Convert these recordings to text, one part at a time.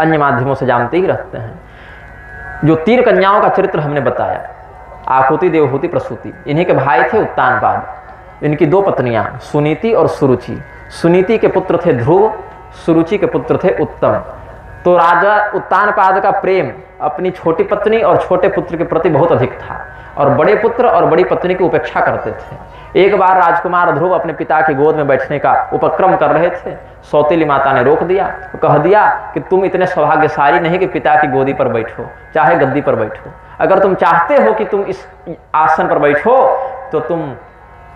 अन्य माध्यमों से जानते ही रहते हैं। जो 3 कन्याओं का चरित्र हमने बताया, आकुति, देवहूति, प्रसूति, इन्हीं के भाई थे उत्तानपाद। इनकी 2 पत्नियां सुनीति और सुरुचि। सुनीति के पुत्र थे ध्रुव, सुरुचि के पुत्र थे उत्तम। तो राजा उत्तानपाद का प्रेम अपनी छोटी पत्नी और छोटे पुत्र के प्रति बहुत अधिक था और बड़े पुत्र और बड़ी पत्नी की उपेक्षा करते थे। एक बार राजकुमार ध्रुव अपने पिता की गोद में बैठने का उपक्रम कर रहे थे। सौतेली माता ने रोक दिया, कह दिया कि तुम इतने सौभाग्यशाली नहीं कि पिता की गोदी पर बैठो, चाहे गद्दी पर बैठो। अगर तुम चाहते हो कि तुम इस आसन पर बैठो तो तुम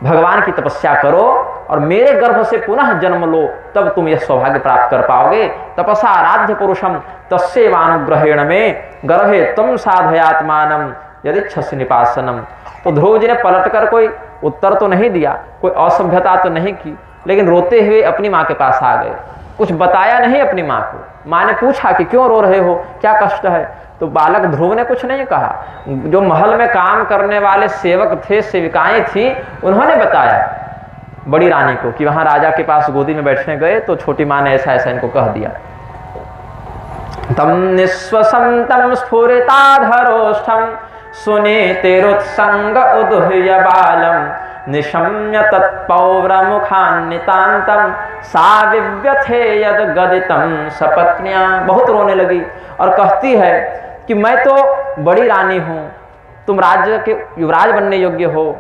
भगवान की तपस्या करो और मेरे गर्भ से पुनः जन्म लो, तब तुम यह सौभाग्य प्राप्त कर पाओगे। तपसा आराध्य पुरुषम तस्यैवानुग्रहेण में गर्भे तम साधयात्मानम यदिच्छसि निपासनम। तो ध्रुव जी ने पलटकर कोई उत्तर तो नहीं दिया, कोई असभ्यता तो नहीं की, लेकिन रोते हुए अपनी माँ के पास आ गए। कुछ बताया नहीं अपनी माँ को। माँ ने पूछा कि क्यों रो रहे हो, क्या कष्ट है? तो बालक ध्रुव ने कुछ नहीं कहा। जो महल में काम करने वाले सेवक थे, सेविकाएं थी, उन्होंने बताया बड़ी रानी को कि वहां राजा के पास गोदी में बैठने गए तो छोटी माँ ने ऐसा ऐसा इनको कह दिया। तम निस्वसंतम स्फुरिताधरोष्ठम सुनीतिरुत्संग उदुह्य बालम निशम्य तत्पौव्रमुखान्नितान्तं सा विव्यथे यद गदितं सपत्न्या। बहुत रोने लगी और कहती है कि मैं तो बड़ी रानी हूँ, तुम राज्य के युवराज बनने योग्य हो,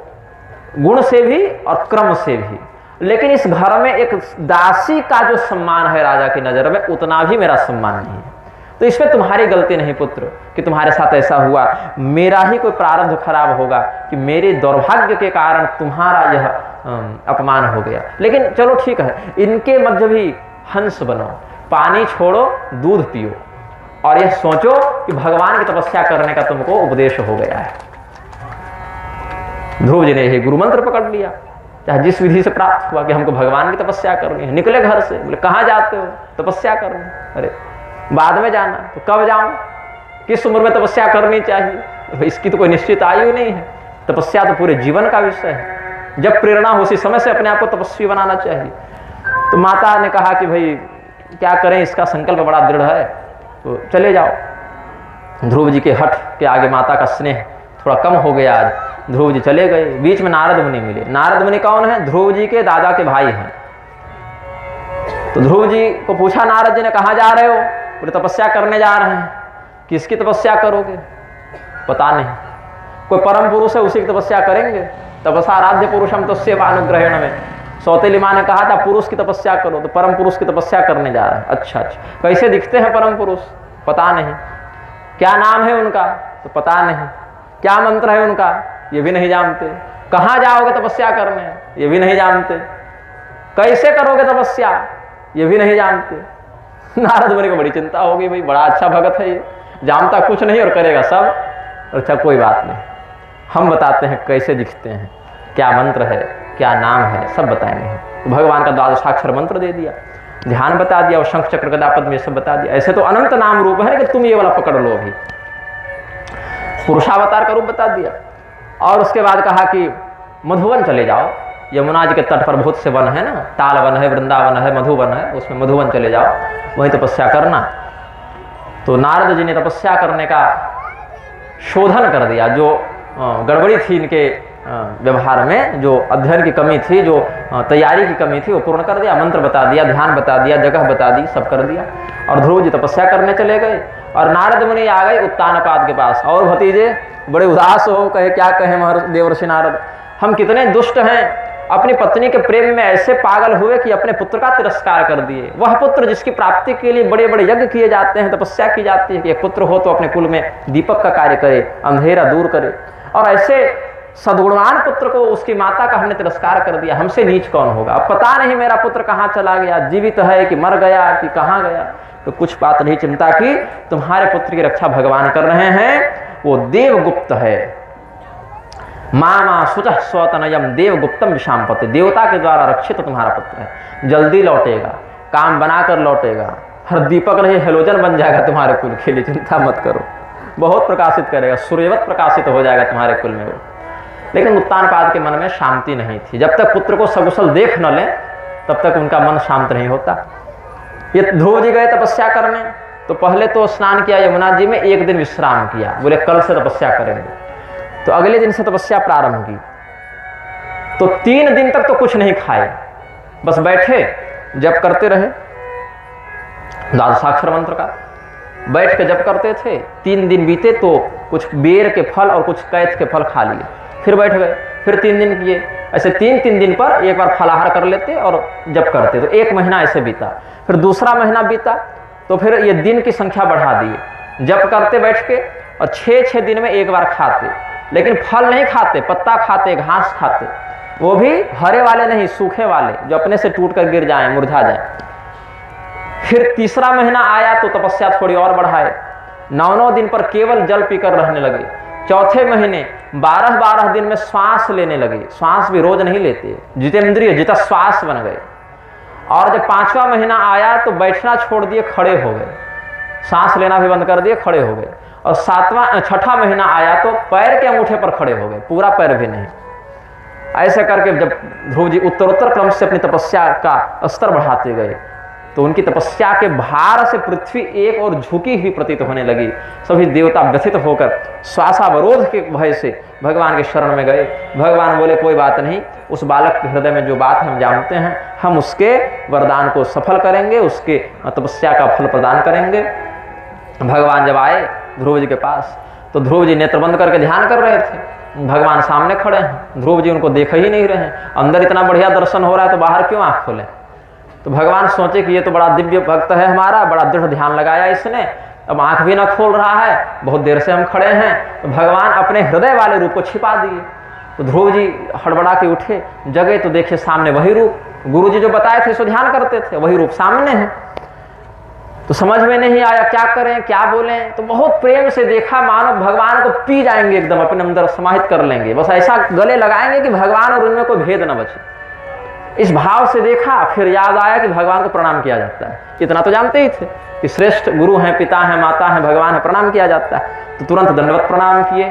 गुण से भी और क्रम से भी, लेकिन इस घर में एक दासी का जो सम्मान है राजा की नजर में, उतना भी मेरा सम्मान नहीं है। तो इसमें तुम्हारी गलती नहीं पुत्र कि तुम्हारे साथ ऐसा हुआ, मेरा ही कोई प्रारब्ध खराब होगा कि मेरे दौर्भाग्य के कारण तुम्हारा यह अपमान हो गया। लेकिन चलो ठीक है, इनके मध्य भी हंस बनो, पानी छोड़ो, दूध पियो और यह सोचो कि भगवान की तपस्या करने का तुमको उपदेश हो गया है। ध्रुव जी ने यही गुरु मंत्र पकड़ लिया, चाहे जिस विधि से प्राप्त हुआ कि हमको भगवान की तपस्या करनी है। निकले घर से, बोले कहाँ जाते हो? तपस्या करनी। अरे बाद में जाना, तो कब जाऊं? किस उम्र में तपस्या करनी चाहिए? इसकी तो कोई निश्चित आयु नहीं है। तपस्या तो पूरे जीवन का विषय है। जब प्रेरणा हो उसी समय से अपने आप को तपस्वी बनाना चाहिए। तो माता ने कहा कि भाई क्या करें, इसका संकल्प बड़ा दृढ़ है, तो चले जाओ। ध्रुव जी के हठ के आगे माता का स्नेह थोड़ा कम हो गया। आज ध्रुव जी चले गए। बीच में नारद मुनि मिले। नारद मुनि कौन है? ध्रुव जी के दादा के भाई हैं। तो ध्रुव जी को पूछा नारद जी ने, कहाँ जा रहे हो? बोले तपस्या करने जा रहे हैं। किसकी तपस्या करोगे? पता नहीं, कोई परम पुरुष है उसी की तपस्या करेंगे। तपसा आराध्य पुरुषम तस्यैवानुग्रहेण में सौतेली माँ ने कहा था पुरुष की तपस्या करो, तो परम पुरुष की तपस्या करने जा रहे हैं। अच्छा, कैसे दिखते हैं परम पुरुष? पता नहीं। क्या नाम है उनका? तो पता नहीं। क्या मंत्र है उनका? ये भी नहीं जानते। कहाँ जाओगे तपस्या करने? ये भी नहीं जानते। कैसे करोगे तपस्या? ये भी नहीं जानते। नारद मुनि को बड़ी चिंता होगी, भाई बड़ा अच्छा भगत है ये, जानता कुछ नहीं और करेगा सब। अच्छा कोई बात नहीं, हम बताते हैं कैसे दिखते हैं, क्या मंत्र है, क्या नाम है, सब बताएंगे। तो भगवान का द्वादशाक्षर मंत्र दे दिया, ध्यान बता दिया और शंख चक्र गदा पद्म ये सब बता दिया। ऐसे तो अनंत नाम रूप है कि तुम ये वाला पकड़ लो। अभी पुरुषावतार का रूप बता दिया और उसके बाद कहा कि मधुवन चले जाओ। यमुना जी के तट पर बहुत से वन है ना, ताल वन है, वृंदावन है, मधुवन है, उसमें मधुवन चले जाओ, वहीं तपस्या करना। तो नारद जी ने तपस्या करने का शोधन कर दिया। जो गड़बड़ी थी इनके व्यवहार में, जो अध्ययन की कमी थी, जो तैयारी की कमी थी, वो पूर्ण कर दिया। मंत्र बता दिया, ध्यान बता दिया, जगह बता दी, सब कर दिया। और ध्रुव जी तपस्या करने चले गए और नारद मुनि आ गए उत्तानपाद के पास। और भतीजे बड़े उदास हो, कहे क्या कहे देवर्षि नारद, हम कितने दुष्ट हैं, अपनी पत्नी के प्रेम में ऐसे पागल हुए कि अपने पुत्र का तिरस्कार कर दिए। वह पुत्र जिसकी प्राप्ति के लिए बड़े बड़े यज्ञ किए जाते हैं, तपस्या की जाती है कि एक पुत्र हो तो अपने कुल में दीपक का कार्य करे, अंधेरा दूर करे, और ऐसे सद्गुणवान पुत्र को उसकी माता का हमने तिरस्कार कर दिया। हमसे नीच कौन होगा? अब पता नहीं मेरा पुत्र कहाँ चला गया, जीवित है कि मर गया कि कहाँ गया। तो कुछ बात नहीं चिंता की, तुम्हारे पुत्र की रक्षा भगवान कर रहे हैं। वो देवगुप्त है। मामा सुचः स्वतनयम देवगुप्तम विशांपते, देवता के द्वारा रक्षित तुम्हारा पुत्र है, जल्दी लौटेगा, काम बनाकर लौटेगा, हर दीपक नहीं हेलोजन बन जाएगा तुम्हारे कुल के लिए, चिंता मत करो, बहुत प्रकाशित करेगा, सूर्यवत प्रकाशित हो जाएगा तुम्हारे कुल में वो। लेकिन उत्तानपाद के मन में शांति नहीं थी। जब तक पुत्र को सकुशल देख न ले तब तक उनका मन शांत नहीं होता। ये ध्रुव जी गए तपस्या करने, तो पहले तो स्नान किया यमुना जी में, एक दिन विश्राम किया, बोले कल से तपस्या करेंगे। तो अगले दिन से तपस्या प्रारंभ की। तो 3 दिन तक तो कुछ नहीं खाए, बस बैठे जप करते रहे द्वादशाक्षर मंत्र का, बैठ के जप करते थे। 3 दिन बीते तो कुछ बेर के फल और कुछ कैथ के फल खा लिए, फिर बैठ गए, फिर 3 दिन किए। ऐसे 3-3 दिन पर एक बार फलाहार कर लेते और जप करते। तो 1 महीना ऐसे बीता। फिर दूसरा महीना बीता तो फिर ये दिन की संख्या बढ़ा दिए, जप करते बैठ के, और 6-6 दिन में एक बार खाते, लेकिन फल नहीं खाते, पत्ता खाते, घास खाते, वो भी हरे वाले नहीं, सूखे वाले जो अपने से टूट कर गिर जाएं, मुरझा जाएं। फिर तीसरा महीना आया तो तपस्या थोड़ी और बढ़ाए, 9-9 दिन पर केवल जल पीकर रहने लगे। चौथे महीने 12-12 दिन में श्वास लेने लगे, श्वास भी रोज नहीं लेते, जितेंद्रिय जिता श्वास बन गए। और जब 5वां महीना आया तो बैठना छोड़ दिए, खड़े हो गए, सांस लेना भी बंद कर दिए, खड़े हो गए। और 6वां महीना आया तो पैर के अंगूठे पर खड़े हो गए, पूरा पैर भी नहीं। ऐसे करके जब ध्रुव जी उत्तरोत्तर क्रम से अपनी तपस्या का स्तर बढ़ाते गए तो उनकी तपस्या के भार से पृथ्वी एक और झुकी हुई प्रतीत होने लगी। सभी देवता व्यथित होकर श्वासावरोध के भय से भगवान के शरण में गए। भगवान बोले कोई बात नहीं, उस बालक के हृदय में जो बात हम जानते हैं, हम उसके वरदान को सफल करेंगे, उसके तपस्या का फल प्रदान करेंगे। भगवान जब आए ध्रुव जी के पास तो ध्रुव जी नेत्र बंद करके ध्यान कर रहे थे, भगवान सामने खड़े हैं, ध्रुव जी उनको देख ही नहीं रहे हैं। अंदर इतना बढ़िया दर्शन हो रहा है तो बाहर क्यों आंख खोलें। तो भगवान सोचे कि ये तो बड़ा दिव्य भक्त है हमारा, बड़ा दृढ़ ध्यान लगाया इसने, अब आंख भी ना खोल रहा है, बहुत देर से हम खड़े हैं। तो भगवान अपने हृदय वाले रूप को छिपा दिए। तो ध्रुव जी हड़बड़ा के उठे, जगे तो देखे सामने वही रूप, गुरु जी जो बताए थे सो ध्यान करते थे, वही रूप सामने है। तो समझ में नहीं आया क्या करें क्या बोलें। तो बहुत प्रेम से देखा, मानो भगवान को पी जाएंगे, एकदम अपने अंदर समाहित कर लेंगे, बस ऐसा गले लगाएंगे कि भगवान और उनमें कोई भेद न बचे। इस भाव से देखा, फिर याद आया कि भगवान को प्रणाम किया जाता है। इतना तो जानते ही थे कि श्रेष्ठ गुरु हैं, पिता हैं, माता हैं, भगवान है, प्रणाम किया जाता है। तो तुरंत दंडवत प्रणाम किए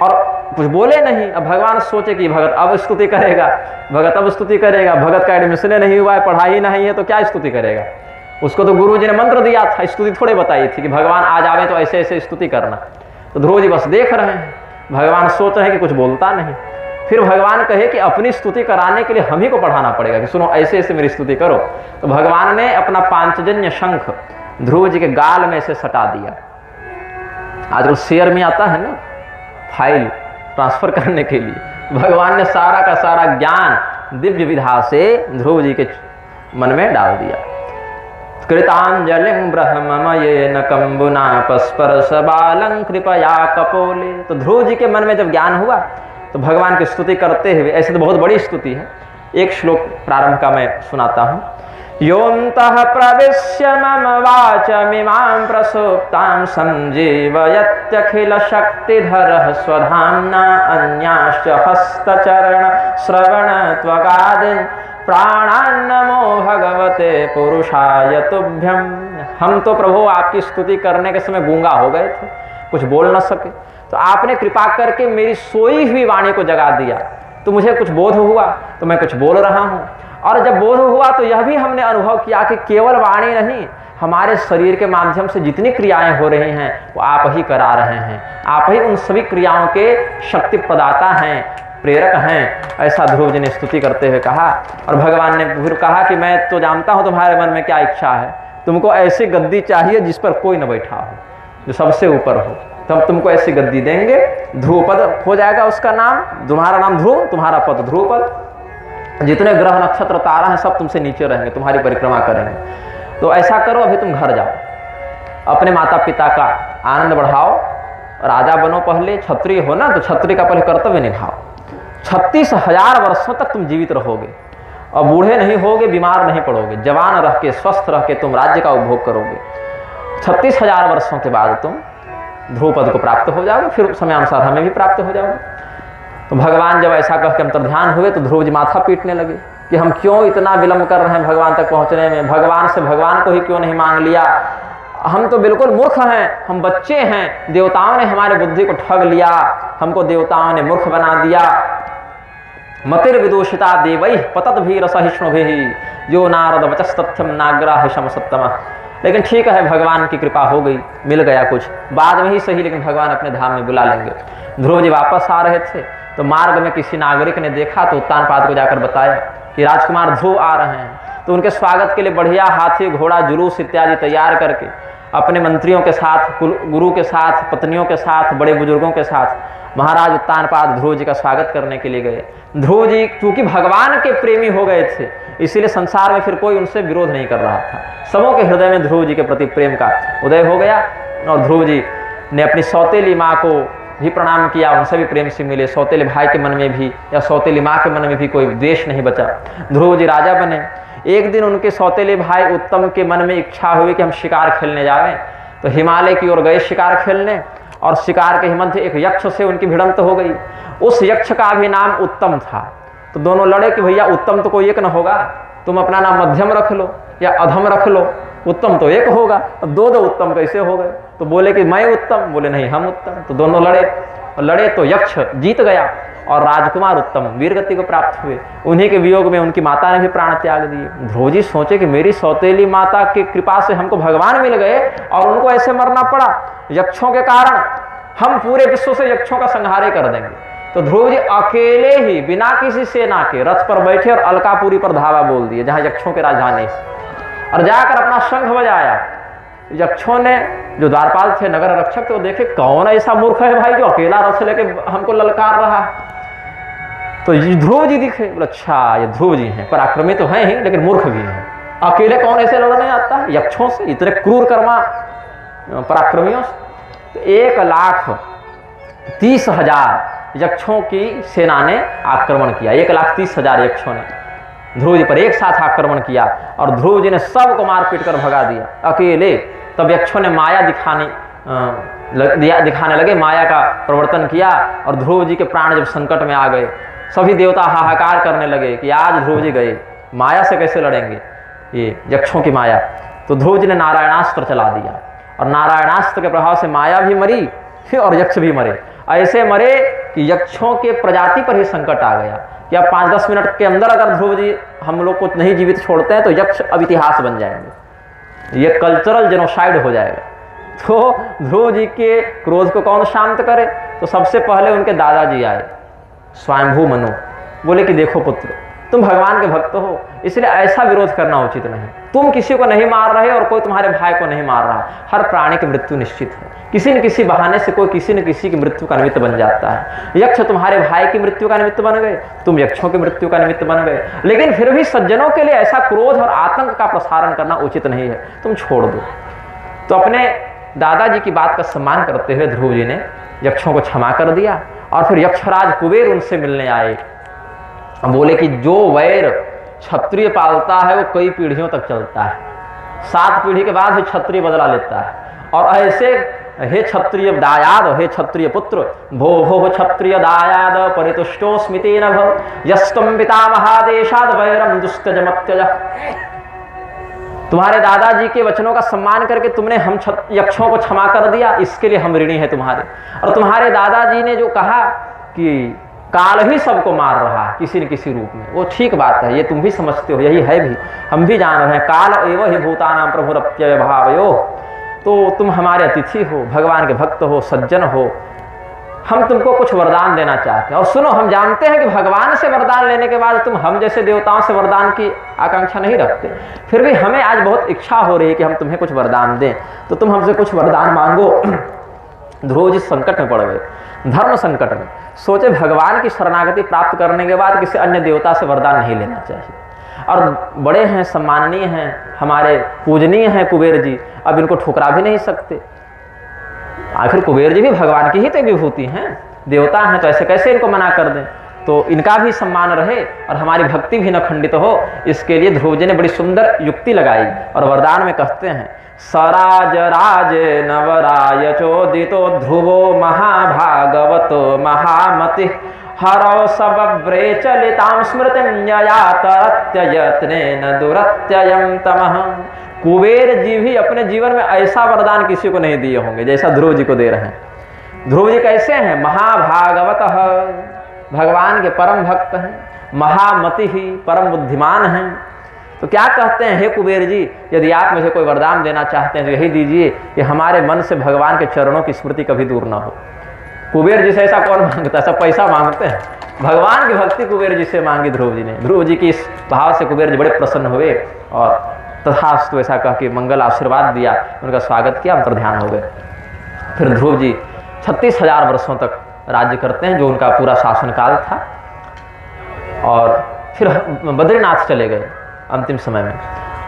और कुछ बोले नहीं। अब भगवान सोचे कि भगत अब स्तुति करेगा, भगत अब स्तुति करेगा, भगत का एडमिशन नहीं हुआ है, पढ़ाई नहीं है, तो क्या स्तुति करेगा। उसको तो गुरु जी ने मंत्र दिया था, स्तुति थोड़े बताई थी कि भगवान आ जावे तो ऐसे ऐसे स्तुति करना। तो ध्रुव जी बस देख रहे हैं, भगवान सोच रहे हैं कि कुछ बोलता नहीं। फिर भगवान कहे कि अपनी स्तुति कराने के लिए हम ही को पढ़ाना पड़ेगा कि सुनो ऐसे ऐसे मेरी स्तुति करो। तो भगवान ने अपना पांचजन्य शंख ध्रुव जी के गाल में से सटा दिया। आजकल शेयर में आता है ना फाइल ट्रांसफर करने के लिए, भगवान ने सारा का सारा ज्ञान दिव्य विधा से ध्रुव जी के मन में डाल दिया। कृतांजलिं ब्रह्ममयेन कंबुना पस्पर्श बालं कृपया कपोले। तो ध्रुव जी के मन में जब ज्ञान हुआ तो भगवान की स्तुति करते हुए, ऐसे तो बहुत बड़ी स्तुति है, एक श्लोक प्रारंभ का मैं सुनाता हूँ। योऽन्तः प्रविश्य मम वाचमिमां प्रसुप्तां संजीवयत्यखिल शक्तिधरः स्वधाम्ना अन्याश्च हस्तचरण श्रवण त्वगादीन् प्राणान्नमो भगवते पुरुषाय तुभ्यम। हम तो प्रभु आपकी स्तुति करने के समय गूंगा हो गए थे, कुछ बोल न सके, तो आपने कृपा करके मेरी सोई हुई वाणी को जगा दिया। तो मुझे कुछ बोध हुआ तो मैं कुछ बोल रहा हूँ। और जब बोध हुआ तो यह भी हमने अनुभव किया कि केवल वाणी नहीं, हमारे शरीर के माध्यम से जितनी क्रियाएं हो रही हैं वो आप ही करा रहे हैं, आप ही उन सभी क्रियाओं के शक्ति प्रदाता हैं, प्रेरक हैं। ऐसा ध्रुव जी ने स्तुति करते हुए कहा। और भगवान ने फिर कहा कि मैं तो जानता हूँ तुम्हारे मन में क्या इच्छा है, तुमको ऐसी गद्दी चाहिए जिस पर कोई न बैठा हो, जो सबसे ऊपर हो, तो हम तुमको ऐसी गद्दी देंगे। ध्रुवपद हो जाएगा उसका नाम, तुम्हारा नाम ध्रुव, तुम्हारा पद ध्रुवपद। जितने ग्रह नक्षत्र तारा हैं सब तुमसे नीचे रहेंगे, तुम्हारी परिक्रमा करेंगे। तो ऐसा करो, अभी तुम घर जाओ, अपने माता पिता का आनंद बढ़ाओ, राजा बनो, पहले क्षत्रिय हो ना तो क्षत्रिय का पहले कर्तव्य निभाओ। 36,000 वर्षों तक तुम जीवित रहोगे और बूढ़े नहीं होगे, बीमार नहीं पड़ोगे, जवान रह के स्वस्थ रह के तुम राज्य का उपभोग करोगे। 36,000 वर्षों के बाद तुम ध्रुवपद को प्राप्त हो जाओगे, फिर समयानुसार हमें भी प्राप्त हो जाओगे। तो भगवान जब ऐसा कह के अंतर्ध्यान हुए तो ध्रुव जी माथा पीटने लगे कि हम क्यों इतना विलंब कर रहे हैं भगवान तक पहुंचने में, भगवान से भगवान को ही क्यों नहीं मांग लिया। हम तो बिल्कुल मूर्ख हैं, हम बच्चे हैं, देवताओं ने हमारे बुद्धि को ठग लिया, हमको देवताओं ने मूर्ख बना दिया। मतिर विदूषिता देवैः पतत भीर सहिष्णुभिः यो नारद वचस्तथ्यम नाग्राह्य शम सत्तम। लेकिन ठीक है, भगवान की कृपा हो गई, मिल गया कुछ, बाद में ही सही, लेकिन भगवान अपने धाम में बुला लेंगे। ध्रुव जी वापस आ रहे थे तो मार्ग में किसी नागरिक ने देखा तो उत्तानपाद को जाकर बताया कि राजकुमार ध्रुव आ रहे हैं। तो उनके स्वागत के लिए बढ़िया हाथी घोड़ा जुलूस इत्यादि तैयार करके अपने मंत्रियों के साथ, गुरु के साथ, पत्नियों के साथ, बड़े बुजुर्गों के साथ महाराज उत्तानपाद ध्रुव जी का स्वागत करने के लिए गए। ध्रुव जी चूंकि भगवान के प्रेमी हो गए थे, इसीलिए संसार में फिर कोई उनसे विरोध नहीं कर रहा था। सबों के हृदय में ध्रुव जी के प्रति प्रेम का उदय हो गया और ध्रुव जी ने अपनी सौतेली माँ को भी प्रणाम किया, उनसे भी प्रेम से मिले। सौतेले भाई के मन में भी या सौतेली माँ के मन में भी कोई द्वेष नहीं बचा। ध्रुव जी राजा बने। एक दिन उनके सौतेले भाई उत्तम के मन में इच्छा हुई कि हम शिकार खेलने जाएं, तो हिमालय की ओर गए शिकार खेलने, और शिकार के मध्य एक यक्ष से उनकी भिड़ंत हो गई। उस यक्ष का भी नाम उत्तम था। तो दोनों लड़े कि भैया उत्तम तो कोई एक न होगा, तुम अपना नाम मध्यम रख लो या अधम रख लो, उत्तम तो एक होगा। अब दो उत्तम कैसे हो गए? तो बोले कि मैं उत्तम, बोले नहीं हम उत्तम। तो दोनों लड़े तो यक्ष जीत गया और राजकुमार उत्तम वीरगति को प्राप्त हुए। उन्हीं के वियोग में उनकी माता ने भी प्राण त्याग दिए। ध्रुव जी सोचे कि मेरी सौतेली माता की कृपा से हमको भगवान मिल गए और उनको ऐसे मरना पड़ा यक्षों के कारण, हम पूरे विश्व से यक्षों का संहार कर देंगे। तो ध्रुव जी अकेले ही बिना किसी सेना के रथ पर बैठे और अलकापुरी पर धावा बोल दिए, जहां यक्षों के राजधानी, और जाकर अपना शंख बजाया। यक्षों ने, जो द्वारपाल थे नगर रक्षक, तो देखे कौन ऐसा मूर्ख है भाई जो अकेला रथ लेके हमको ललकार रहा। तो ध्रुव जी दिखे, बोले अच्छा ये ध्रुव जी हैं, पराक्रमी तो हैं ही लेकिन मूर्ख भी हैं, अकेले कौन ऐसे लड़ने आता है यक्षों से, इतने क्रूर कर्मा पराक्रमियों से। तो 1,30,000 यक्षों की सेना ने आक्रमण किया। 1,30,000 यक्षों ने ध्रुव जी पर एक साथ आक्रमण किया और ध्रुव जी ने सबको मार पीट कर भगा दिया अकेले। तब यक्षों ने माया दिखाने लगे, माया का प्रवर्तन किया और ध्रुव जी के प्राण जब संकट में आ गए, सभी देवता हाहाकार करने लगे कि आज ध्रुव जी गए, माया से कैसे लड़ेंगे ये यक्षों की माया। तो ध्रुव जी ने नारायणास्त्र चला दिया और नारायणास्त्र के प्रभाव से माया भी मरी और यक्ष भी मरे। ऐसे मरे कि यक्षों के प्रजाति पर ही संकट आ गया कि अब 5-10 मिनट के अंदर अगर ध्रुव जी हम लोग को नहीं जीवित छोड़ते हैं तो यक्ष अब इतिहास बन जाएंगे, ये कल्चरल जेनोसाइड हो जाएगा। तो ध्रुव जी के क्रोध को कौन शांत करे? तो सबसे पहले उनके दादाजी आए, स्वयंभू मनु, बोले कि देखो पुत्र, तुम भगवान के भक्त हो, इसलिए ऐसा विरोध करना उचित नहीं। तुम किसी को नहीं मार रहे और कोई तुम्हारे भाई को नहीं मार रहा। हर प्राणी की मृत्यु निश्चित है, किसी न किसी बहाने से कोई किसी न किसी की मृत्यु का निमित्त बन जाता है। यक्ष तुम्हारे भाई की मृत्यु का निमित्त बन गए, तुम यक्षों की मृत्यु का निमित्त बन गए, लेकिन फिर भी सज्जनों के लिए ऐसा क्रोध और आतंक का प्रसारण करना उचित नहीं है, तुम छोड़ दो। तो अपने दादाजी की बात का सम्मान करते हुए ध्रुव जी ने यक्षों को क्षमा कर दिया और फिर यक्षराज कुबेर उनसे मिलने आए। बोले कि जो वैर क्षत्रिय पालता है वो कई पीढ़ियों तक चलता है, 7 पीढ़ी के बाद भी क्षत्रिय बदला लेता है। और ऐसे हे क्षत्रिय दायाद, हे क्षत्रिय पुत्र, भो भो क्षत्रिय दायाद परितुष्टो स्मितेन भव यस्तम पितामहादेशाद वैरम दुस्तजमत्यज। तुम्हारे दादाजी के वचनों का सम्मान करके तुमने हम यक्षों को क्षमा कर दिया, इसके लिए हम ऋणी हैं तुम्हारे। और तुम्हारे दादाजी ने जो कहा कि काल ही सबको मार रहा है किसी न किसी रूप में, वो ठीक बात है, ये तुम भी समझते हो, यही है भी, हम भी जान रहे हैं। काल एवं ही भूतानां प्रभुरप्यय भावयो। तो तुम हमारे अतिथि हो, भगवान के भक्त हो, सज्जन हो, हम तुमको कुछ वरदान देना चाहते हैं। और सुनो, हम जानते हैं कि भगवान से वरदान लेने के बाद तुम हम जैसे देवताओं से वरदान की आकांक्षा नहीं रखते, फिर भी हमें आज बहुत इच्छा हो रही है कि हम तुम्हें कुछ वरदान दें, तो तुम हमसे कुछ वरदान मांगो। ध्रुव जी संकट में पड़ गए, धर्म संकट में। सोचे भगवान की शरणागति प्राप्त करने के बाद किसी अन्य देवता से वरदान नहीं लेना चाहिए। और बड़े हैं, सम्माननीय हैं, हमारे पूजनीय हैं कुबेर जी, अब इनको ठुकरा भी नहीं सकते। आखिर कुबेर जी भी भगवान की ही तो विभूति हैं, देवता हैं, तो ऐसे कैसे इनको मना कर दें। तो इनका भी सम्मान रहे और हमारी भक्ति भी न खंडित हो, इसके लिए ध्रुव जी ने बड़ी सुंदर युक्ति लगाई और वरदान में कहते हैं, सराज राज नवराय चोदितो ध्रुवो महाभागवतो महामति हरौ सबव्रे चलितां स्मृतिं ययातरत्ययत्नेन दुरत्ययं तमः। कुबेर जी भी अपने जीवन में ऐसा वरदान किसी को नहीं दिए होंगे जैसा ध्रुव जी को दे रहे हैं। ध्रुव जी कैसे हैं? महाभागवत, भगवान के परम भक्त हैं, महामति ही परम बुद्धिमान हैं। तो क्या कहते हैं, हे कुबेर जी, यदि आप मुझे कोई वरदान देना चाहते हैं तो यही दीजिए कि हमारे मन से भगवान के चरणों की स्मृति कभी दूर ना हो। कुबेर जी से ऐसा कौन मांगता है, सब पैसा मांगते हैं। भगवान की भक्ति कुबेर जी से मांगी ध्रुव जी ने। ध्रुव जी की इस भाव से कुबेर जी बड़े प्रसन्न हुए और तथास्तु ऐसा कह के मंगल आशीर्वाद दिया, उनका स्वागत किया, अंतर्ध्यान हो गए। फिर ध्रुव जी 36,000 वर्षों तक राज्य करते हैं, जो उनका पूरा शासनकाल था। और फिर बद्रीनाथ चले गए अंतिम समय में,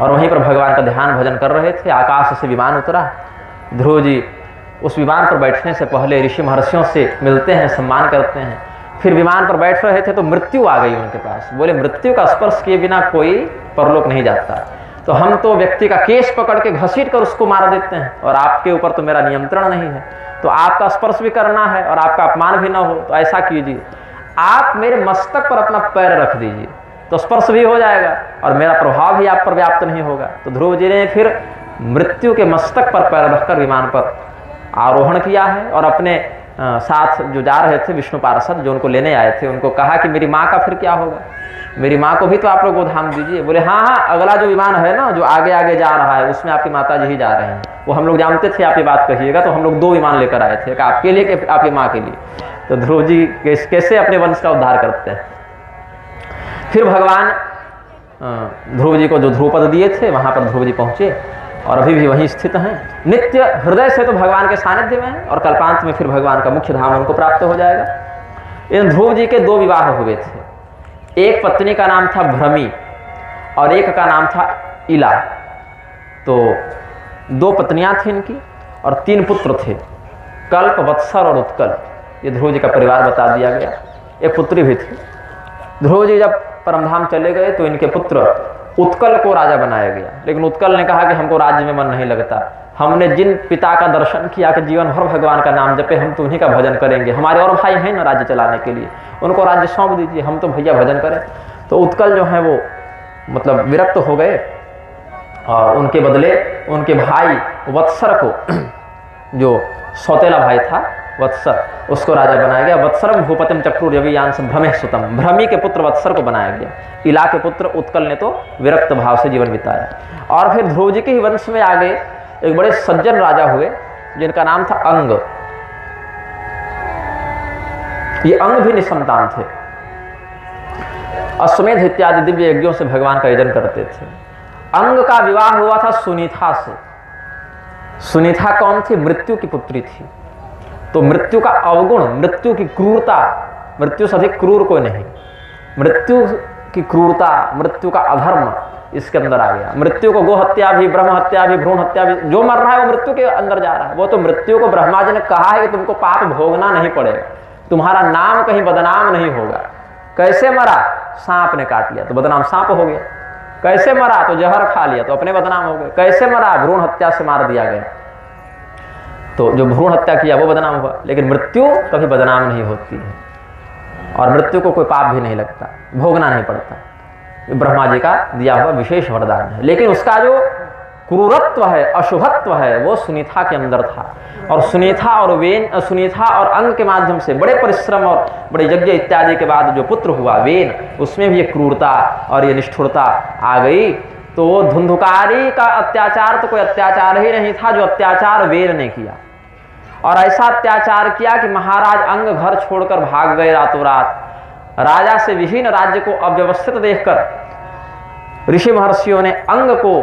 और वहीं पर भगवान का ध्यान भजन कर रहे थे। आकाश से विमान उतरा। ध्रुव जी उस विमान पर बैठने से पहले ऋषि महर्षियों से मिलते हैं, सम्मान करते हैं। फिर विमान पर बैठ रहे थे तो मृत्यु आ गई उनके पास। बोले, मृत्यु का स्पर्श किए बिना कोई परलोक नहीं जाता, तो हम तो व्यक्ति का केश पकड़ के घसीट कर उसको मार देते हैं, और आपके ऊपर तो मेरा नियंत्रण नहीं है, तो आपका स्पर्श भी करना है और आपका अपमान भी ना हो, तो ऐसा कीजिए, आप मेरे मस्तक पर अपना पैर रख दीजिए, तो स्पर्श भी हो जाएगा और मेरा प्रभाव भी आप पर व्याप्त नहीं होगा। तो ध्रुव जी ने फिर मृत्यु के मस्तक पर पैर रखकर विमान पर आरोहण किया है, और अपने साथ जो जा रहे थे विष्णु पार्षद जो उनको लेने आए थे, उनको कहा कि मेरी माँ का फिर क्या होगा, मेरी माँ को भी तो आप लोग गोधाम दीजिए। बोले, हाँ, अगला जो विमान है ना, जो आगे आगे जा रहा है, उसमें आपकी माता जी ही जा रहे हैं। वो हम लोग जानते थे आप ये बात कहिएगा, तो हम लोग 2 विमान लेकर आए थे, एक आपके लिए, एक आपकी माँ के लिए। तो ध्रुव जी कैसे अपने वंश का उद्धार करते हैं। फिर भगवान ध्रुव जी को जो ध्रुवपद दिए थे वहाँ पर ध्रुव जी पहुँचे, और अभी भी वहीं स्थित हैं। नित्य हृदय से तो भगवान के सानिध्य में हैं, और कल्पांत में फिर भगवान का मुख्य धाम उनको प्राप्त हो जाएगा। इन ध्रुव जी के 2 विवाह हुए थे। एक पत्नी का नाम था भ्रमी और एक का नाम था इला। तो 2 पत्नियां थी इनकी और 3 पुत्र थे, कल्प, वत्सर और उत्कल। ये ध्रुव जी का परिवार बता दिया गया। एक पुत्री भी थी। ध्रुव जी जब परमधाम चले गए तो इनके पुत्र उत्कल को राजा बनाया गया, लेकिन उत्कल ने कहा कि हमको राज्य में मन नहीं लगता, हमने जिन पिता का दर्शन किया कि जीवन भर भगवान का नाम जपे, हम तो उन्हीं का भजन करेंगे, हमारे और भाई हैं ना राज्य चलाने के लिए, उनको राज्य सौंप दीजिए, हम तो भैया भजन करें। तो उत्कल जो है वो मतलब विरक्त हो गए, और उनके बदले उनके भाई वत्सर को, जो सौतेला भाई था वत्सर, उसको राजा बनाया गया। वत्सरम भूपतिम चक्रुर्यवियांश भ्रमे सुतम, भ्रमी के पुत्र वत्सर को बनाया गया। इला के पुत्र उत्कल ने तो विरक्त भाव से जीवन बिताया। और फिर ध्रुव जी के ही वंश में आगे एक बड़े सज्जन राजा हुए जिनका नाम था अंग। ये अंग भी निसंतान थे, अश्वमेध इत्यादि दिव्य यज्ञों से भगवान का यजन करते थे। अंग का विवाह हुआ था सुनीता से। सुनीता कौन थी? मृत्यु की पुत्री थी। तो मृत्यु का अवगुण, मृत्यु की क्रूरता, मृत्यु से अधिक क्रूर कोई नहीं, मृत्यु की क्रूरता, मृत्यु का अधर्म इसके अंदर आ गया। मृत्यु को गो हत्या भी, ब्रह्म हत्या भी, भ्रूण हत्या भी, जो मर रहा है वो मृत्यु के अंदर जा रहा है। वो तो मृत्यु को ब्रह्मा जी ने कहा है कि तुमको पाप भोगना नहीं पड़ेगा, तुम्हारा नाम कहीं बदनाम नहीं होगा। कैसे मरा? सांप ने काट लिया तो बदनाम सांप हो गया। कैसे मरा? तो जहर खा लिया तो अपने बदनाम हो गए। कैसे मरा? भ्रूण हत्या से मार दिया गया, तो जो भ्रूण हत्या किया वो बदनाम हुआ। लेकिन मृत्यु कभी बदनाम नहीं होती है, और मृत्यु को कोई पाप भी नहीं लगता, भोगना नहीं पड़ता। ब्रह्मा जी का दिया हुआ विशेष वरदान है। लेकिन उसका जो क्रूरत्व है, अशुभत्व है, वो सुनीता के अंदर था। और सुनीता और अंग के माध्यम से बड़े परिश्रम और बड़े यज्ञ इत्यादि के बाद जो पुत्र हुआ वेन, उसमें भी ये क्रूरता और ये निष्ठुरता आ गई। तो वो धुंधुकारी का अत्याचार तो कोई अत्याचार ही नहीं था जो अत्याचार वेन ने किया। और ऐसा अत्याचार किया कि महाराज अंग घर छोड़कर भाग गए रातों रात। राजा से विहीन राज्य को अव्यवस्थित देखकर ऋषि महर्षियों ने अंग को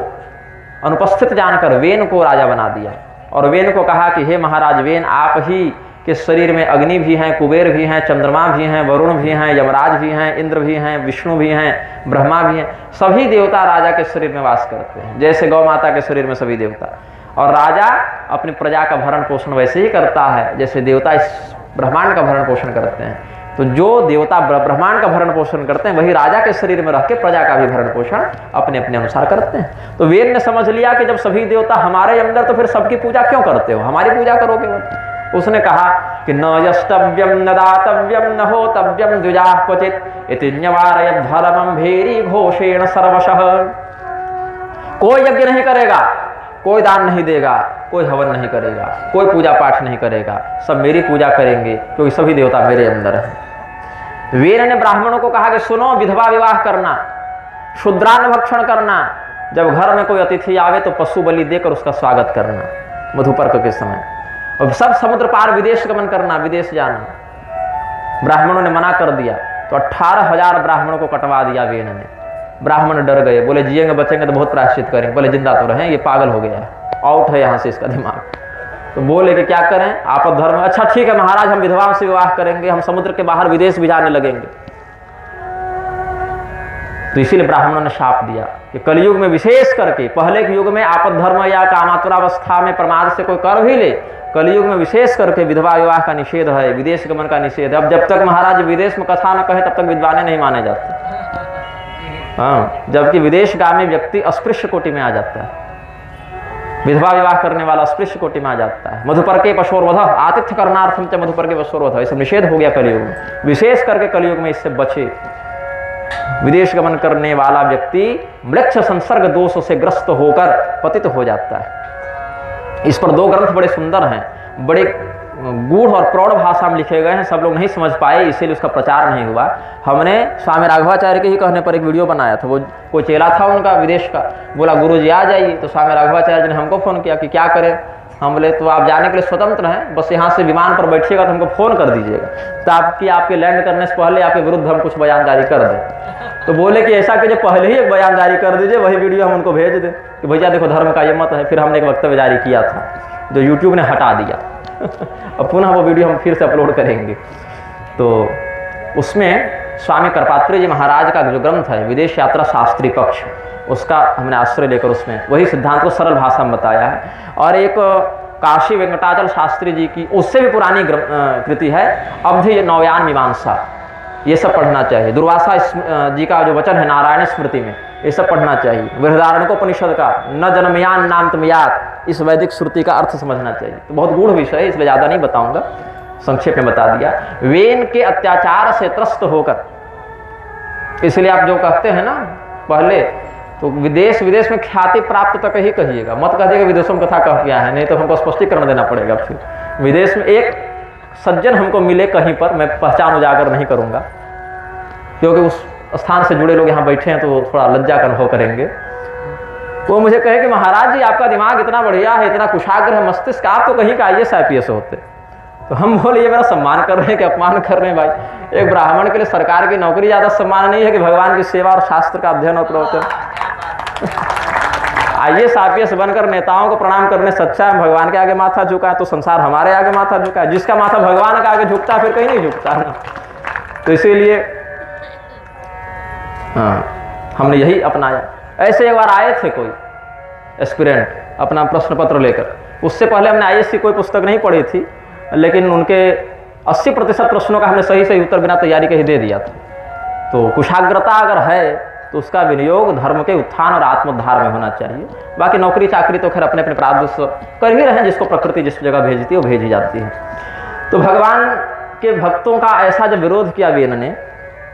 अनुपस्थित जानकर वेन को राजा बना दिया, और वेन को कहा कि हे महाराज वेन, आप ही के शरीर में अग्नि भी हैं, कुबेर भी हैं, चंद्रमा भी हैं, वरुण भी हैं, यमराज भी हैं, इंद्र भी हैं, विष्णु भी हैं, ब्रह्मा भी हैं। सभी देवता राजा के शरीर में वास करते हैं, जैसे गौ माता के शरीर में सभी देवता। और राजा अपनी प्रजा का भरण पोषण वैसे ही करता है जैसे देवता इस ब्रह्मांड का भरण पोषण करते हैं। तो जो देवता ब्रह्मांड का भरण पोषण करते हैं वही राजा के शरीर में रह के प्रजा का भी भरण पोषण अपने अपने अनुसार करते हैं। तो वेद ने समझ लिया कि जब सभी देवता हमारे अंदर, तो फिर सबकी पूजा क्यों करते हो, हमारी पूजा करोगे। उसने कहा कि न यष्टव्यम न दातव्यम न होतव्यम द्विजाः क्वचित् इति न्यवारयत् धर्मं भेरी घोषेण सर्वशः। कोई यज्ञ नहीं करेगा, कोई दान नहीं देगा, कोई हवन नहीं करेगा, कोई पूजा पाठ नहीं करेगा, सब मेरी पूजा करेंगे क्योंकि सभी देवता मेरे अंदर हैं। वेद ने ब्राह्मणों को कहा कि सुनो, विधवा विवाह करना शूद्रान्न भक्षण करना, जब घर में कोई अतिथि आवे तो पशु बलि देकर उसका स्वागत करना मधुपर्क के समय, और सब समुद्र पार विदेश गमन करना, विदेश जाना। ब्राह्मणों ने मना कर दिया तो 18,000 ब्राह्मणों को कटवा दिया वेन ने। ब्राह्मण डर गए, बोले जिएंगे बचेंगे तो बहुत प्रायश्चित करेंगे, बोले जिंदा तो रहें, ये पागल हो गया है, आउट है यहाँ से इसका दिमाग। तो बोले कि क्या करें, आपद धर्म, अच्छा ठीक है महाराज, हम विधवाओं से विवाह करेंगे, हम समुद्र के बाहर विदेश भी जाने लगेंगे। तो इसीलिए ब्राह्मणों ने शाप दिया कि कलयुग में विशेष करके, पहले के युग में आपद धर्म या कामातुरावस्था में प्रमाद से कोई कर भी ले, कलयुग में विशेष करके विधवा विवाह का निषेध है, विदेश गमन का निषेध है। अब जब तक महाराज विदेश में कथा न कहे तब तक विद्वाने नहीं माने जाते। हाँ, जबकि विदेशगामी व्यक्ति अस्पृश्य कोटि में आ जाता है, विधवा विवाह करने वाला अस्पृश्य कोटि में आ जाता है। मधुपर्के पशोर्वध आतिथ्य करनार्थम च मधुपर्के पशोर्वध, इससे निषेध हो गया कलयुग में। विशेष करके कलयुग में इससे बचे। विदेश गमन करने वाला व्यक्ति म्लेच्छ संसर्ग दोष से ग्रस्त होकर पतित हो जाता है। इस पर 2 ग्रंथ बड़े सुंदर हैं, बड़े गूढ़ और प्रौढ़ भाषा में लिखे गए हैं, सब लोग नहीं समझ पाए, इसीलिए उसका प्रचार नहीं हुआ। हमने स्वामी राघवाचार्य के ही कहने पर एक वीडियो बनाया था। वो कोई चेला था उनका विदेश का, बोला गुरुजी आ जाइए, तो स्वामी राघवाचार्य ने हमको फ़ोन किया कि क्या करें। हम बोले तो आप जाने के लिए स्वतंत्र हैं, बस यहाँ से विमान पर बैठिएगा तो हमको फ़ोन कर दीजिएगा, तो आपके लैंड करने से पहले आपके विरुद्ध हम कुछ बयान जारी कर दें। तो बोले कि ऐसा कीजिए, पहले ही एक बयान जारी कर दीजिए, वही वीडियो हम उनको भेज दें कि भैया देखो धर्म का ये मत है। फिर हमने एक वक्तव्य जारी किया था जो यूट्यूब ने हटा दिया। अब पुनः वो वीडियो हम फिर से अपलोड करेंगे। तो उसमें स्वामी कर्पात्री जी महाराज का जो ग्रंथ है विदेश यात्रा शास्त्री पक्ष, उसका हमने आश्रय लेकर उसमें वही सिद्धांत को सरल भाषा में बताया है। और एक काशी वेंकटाचल शास्त्री जी की उससे भी पुरानी कृति है अवधि नौयान मीमांसा, ये सब पढ़ना चाहिए। दुर्वासा जी का जो वचन है नारायण स्मृति में, ये सब पढ़ना चाहिए। बृहदारण्यकोपनिषद का न जन्मयान नाम तमयात, इस वैदिक श्रुति का अर्थ समझना चाहिए। तो बहुत गूढ़ विषय है, इसलिए ज़्यादा नहीं बताऊंगा, संक्षेप में बता दिया। वेन के अत्याचार से त्रस्त होकर, इसलिए आप जो कहते हैं ना पहले, तो विदेश में ख्याति प्राप्त तक ही कहिएगा, मत कहिएगा विदेशों में कथा कह गया है, नहीं तो हमको स्पष्टीकरण देना पड़ेगा। फिर विदेश में एक सज्जन हमको मिले कहीं पर, मैं पहचान उजागर नहीं करूंगा क्योंकि उस स्थान से जुड़े लोग यहाँ बैठे हैं तो थोड़ा लज्जा का अनुभव करेंगे। वो मुझे कहे कि महाराज जी आपका दिमाग इतना बढ़िया है, इतना कुशाग्र है मस्तिष्क, आप तो कहीं का IAS IPS होते। तो हम बोले ये मेरा सम्मान कर रहे हैं कि अपमान कर रहे हैं भाई। एक ब्राह्मण के लिए सरकार की नौकरी ज़्यादा सम्मान नहीं है कि भगवान की सेवा और शास्त्र का अध्ययन और प्रवचन। IAS IPS बनकर नेताओं को प्रणाम करने से अच्छा है भगवान के आगे माथा झुका है, तो संसार हमारे आगे माथा झुका है। जिसका माथा भगवान के आगे झुकता है फिर कहीं नहीं झुकता है ना। तो इसीलिए हाँ, हमने यही अपनाया। ऐसे एक बार आए थे कोई एस्पिरेंट अपना प्रश्न पत्र लेकर, उससे पहले हमने IAS की कोई पुस्तक नहीं पढ़ी थी, लेकिन उनके 80% प्रश्नों का हमने सही उत्तर बिना तैयारी के ही दे दिया था। तो कुशाग्रता अगर है तो उसका विनियोग धर्म के उत्थान और आत्मोद्धार में होना चाहिए। बाकी नौकरी चाकरी तो खैर अपने अपने प्रारब्ध से कर ही रहे हैं, जिसको प्रकृति जिस जगह भेजती है वो भेजी जाती है। तो भगवान के भक्तों का ऐसा जब विरोध किया वेन ने,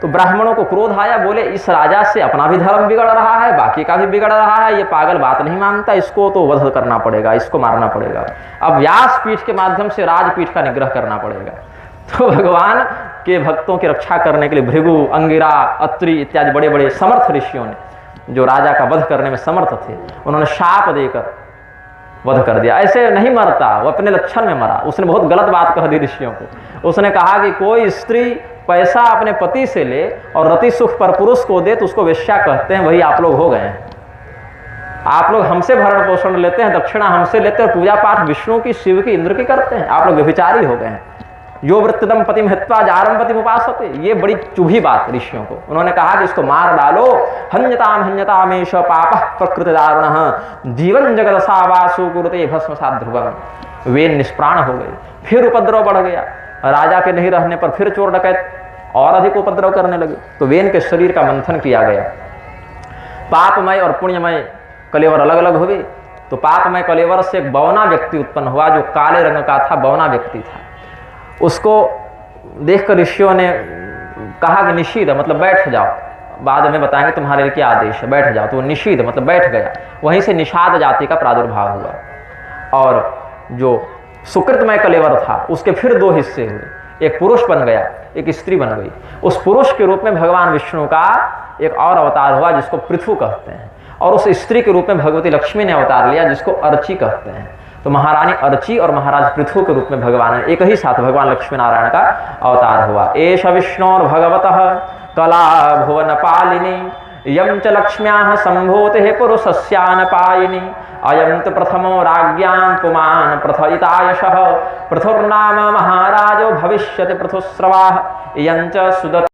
तो ब्राह्मणों को क्रोध आया, बोले इस राजा से अपना भी धर्म बिगड़ रहा है, बाकी का भी बिगड़ रहा है, ये पागल बात नहीं मानता, इसको तो वध करना पड़ेगा, इसको मारना पड़ेगा। अब व्यास पीठ के माध्यम से राजपीठ का निग्रह करना पड़ेगा। तो भगवान के भक्तों की रक्षा करने के लिए भृगु, अंगिरा, अत्रि इत्यादि बड़े बड़े समर्थ ऋषियों ने, जो राजा का वध करने में समर्थ थे, उन्होंने शाप देकर वध कर दिया। ऐसे नहीं मरता, वो अपने लक्षण में मरा। उसने बहुत गलत बात कह दी ऋषियों को। उसने कहा कि कोई स्त्री पैसा अपने पति से ले और रति सुख पर पुरुष को दे तो उसको वेश्या कहते हैं, वही आप लोग हो गए हैं। आप लोग हमसे भरण पोषण लेते हैं, दक्षिणा हमसे लेते हैं, पूजा पाठ विष्णु की, शिव की, इंद्र की करते हैं, आप लोग व्यभिचारी हो गए हैं। यो वृत्तदम पतिम हित्वा जारम पतिम उपासते, ये बड़ी चुभी बात ऋषियों को। उन्होंने कहा कि इसको मार डालो। हन्यतामेष पापः प्रकृति दारुणः जीवन जगदसावासु कुरुते भस्मसात् ध्रुवम्। वे निष्प्राण हो गए। फिर उपद्रव बढ़ गया, राजा के नहीं रहने पर फिर चोर डकैत और अधिक उपद्रव करने लगे। तो वेन के शरीर का मंथन किया गया। पापमय और पुण्यमय कलेवर अलग अलग हुए। तो पापमय कलेवर से एक बौना व्यक्ति उत्पन्न हुआ, जो काले रंग का था, बौना व्यक्ति था। उसको देखकर ऋषियों ने कहा कि निषीद मतलब बैठ जाओ, बाद में बताएंगे तुम्हारे लिए क्या आदेश है, बैठ जाओ। तो वो निषीद मतलब बैठ गया। वहीं से निषाद जाति का प्रादुर्भाव हुआ। और जो सुकृतमय कलेवर था उसके फिर 2 हिस्से हुए, एक पुरुष बन गया, एक स्त्री बन गई। उस पुरुष के रूप में भगवान विष्णु का एक और अवतार हुआ जिसको पृथु कहते हैं, और उस स्त्री के रूप में भगवती लक्ष्मी ने अवतार लिया जिसको अर्ची कहते हैं। तो महारानी अर्ची और महाराज पृथु के रूप में भगवान एक ही साथ भगवान लक्ष्मी नारायण का अवतार हुआ। एष विष्णोर भगवतः कला भुवन पालिनी यम च लक्ष्म्याः संभूतिः पुरुषस्यानपायिनी अयं तु प्रथमो राज्ञां पुमान् प्रथयितायशः पृथुर्नाम महाराजो भविष्यति पृथुस्रवाः इयं च सुदत्त